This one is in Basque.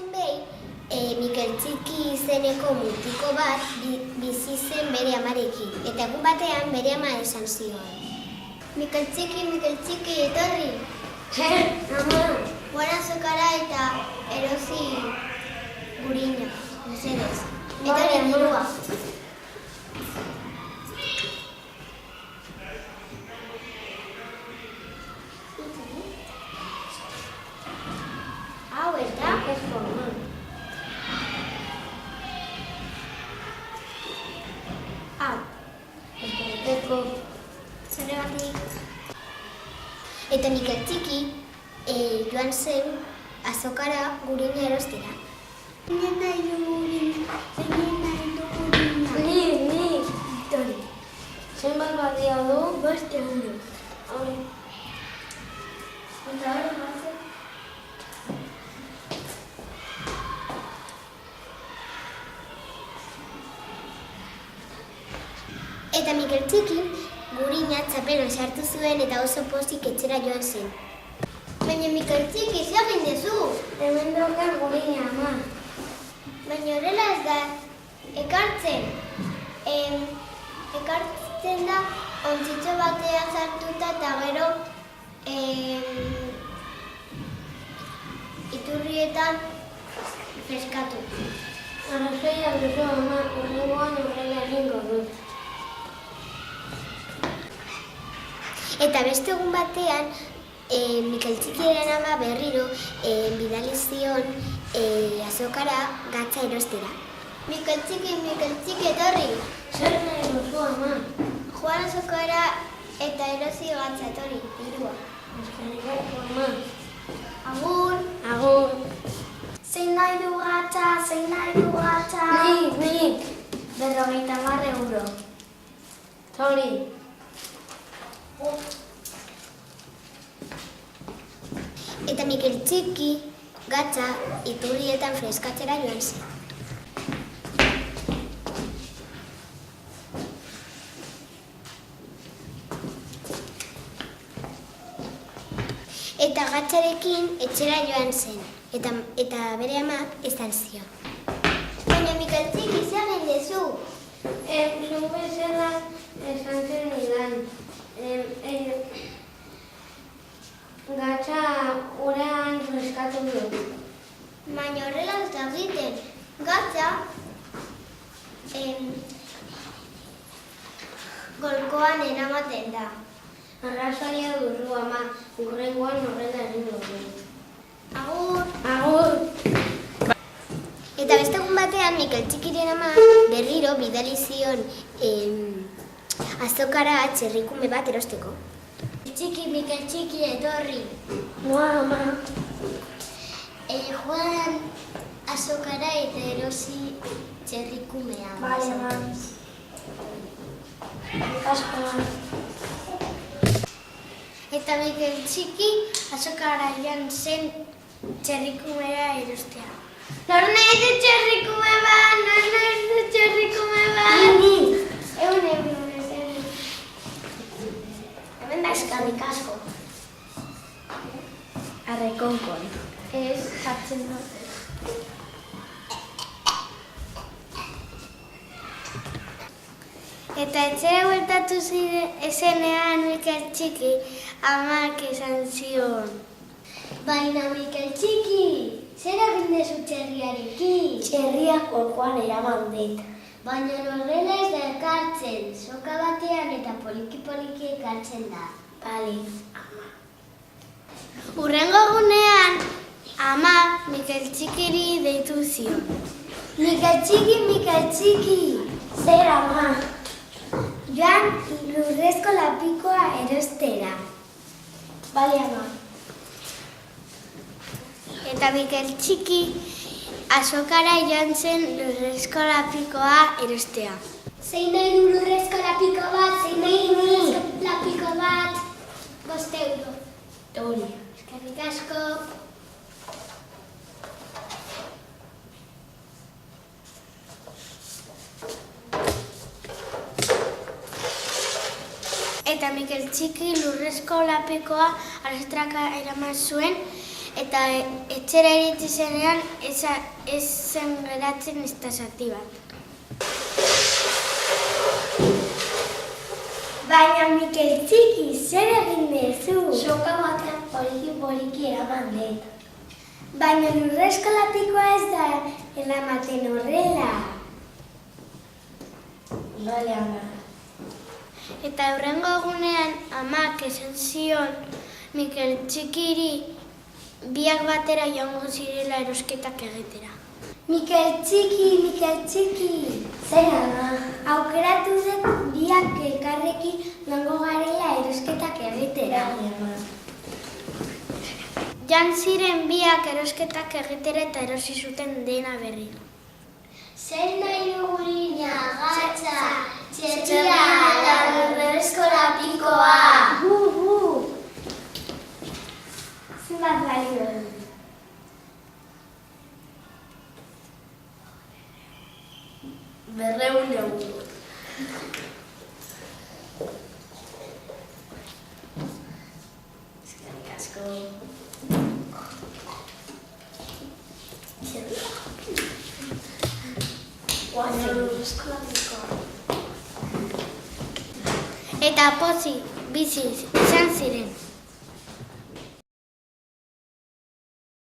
zen behin, Mikel Txiki izeneko mutiko bat bizi zen bere amarekin. Eta egun batean bere ama esan zion. Mikel Txiki, etorri! Ama! Guara azokara eta erosi gurina, mesedez. Etorri dirua. Hau eta? Hau. Zergatik. Eta Mikel Txiki joan zen azokara gurina erostera. Zeinen nahi du gurina. Ni. Tori. Zenbat badia du? 5 euro. Hori. Eta hori batzen. Eta Mikel Txiki gurina txapelan sartu zuen eta oso pozik etxera joan zen. Baina Mikel Txiki, zer egin dezu? Hemen daukat gurina, ama. Baina horrela ez da, ekartzen. Ekartzen da ontzitxo batean sartuta eta gero iturrietan freskatu. Arrazoia duzu, ama, horrengoan horrela egingo dut. Eta beste egun batean, Mikel Txikiren ama berriro bidali zion azokara gatza erostera. Mikel Txiki, etorri! Zer nahi duzu, ama? Joan azokara eta erosi gatza, etorri, dirua. Eskerrik asko, ama. Agur! Agur. Zein nahi du gatza? Nik. 50 euro. Tori. Eta Mikel Txiki gatza iturrietan freskatzera joan zen. Eta gatzarekin etxera joan zen, eta bere ama esan zion. Baina Mikel Txiki, zer egin dezu? Zu bezala esan zen nidan. Gatza urean freskatu dut. Baina horrela ez da egiten. Gatza golkoan eramaten da. Arrazoia duzu, ama, hurrengoan horrela egingo dut. Agur! Agur! Eta beste egun batean Mikel Txikiren ama berriro bidali zion azokara txerrikume bat erosteko. Mikel Txiki, etorri! Noa, ama. Joan azokara eta erosi txerrikumea. Bai, ama. Asko. Eta Mikel Txiki azokara joan zen txerrikumea erostea. Nor nahi du txerrikume bat? Ni. Egun. Hemen da eskerrik asko. Arrekonkon. Ez jartzen dut. Eta etxera bueltatu ezenean Mikel Txiki amak esan zion. Baina Mikel Txiki, zer egin dezu txerriarekin? Txerriak golkoan eraman dit. Baina horrela ez da ekartzen, soka batean eta poliki ekartzen da. Bali, ama. Hurrengo egunean, ama Mikel Txikiri deitu zion. Mikel Txiki! Zer, ama? Joan lurrezko lapikoa erostera. Bali, ama. Eta Mikel Txiki azokara joan zen lurrezko lapikoa erostea. Zein nahi du lurrezko lapiko bat? Lapiko bat? 5 euro. Tori. Eskerrik asko. Eta Mikel Txiki lurreskolapikoa arrastraka eraman zuen, eta etxera iritsi zenean ez zen geratzen ezta zati bat. Baina Mikel Txiki, zer egin duzu? Soka batean poliki eraman dut. Baina lurreskolapikoa ez da eramaten horrela. Bale, ama. Eta hurrengo egunean amak esan zion Mikel Txikiri biak batera joango zirela erosketak egitera. Mikel Txiki. Zer ama? Aukeratu dut biak elkarrekin joango garela erosketak egitera. Jan ziren biak erosketak egitera eta erosi zuten dena berriro. Zer nahi dugurina, gatza, txetxera, da lurreskolapikoa. Zenbat balio du? €200. Eskerrik asko. Eta pozik bizi izan ziren.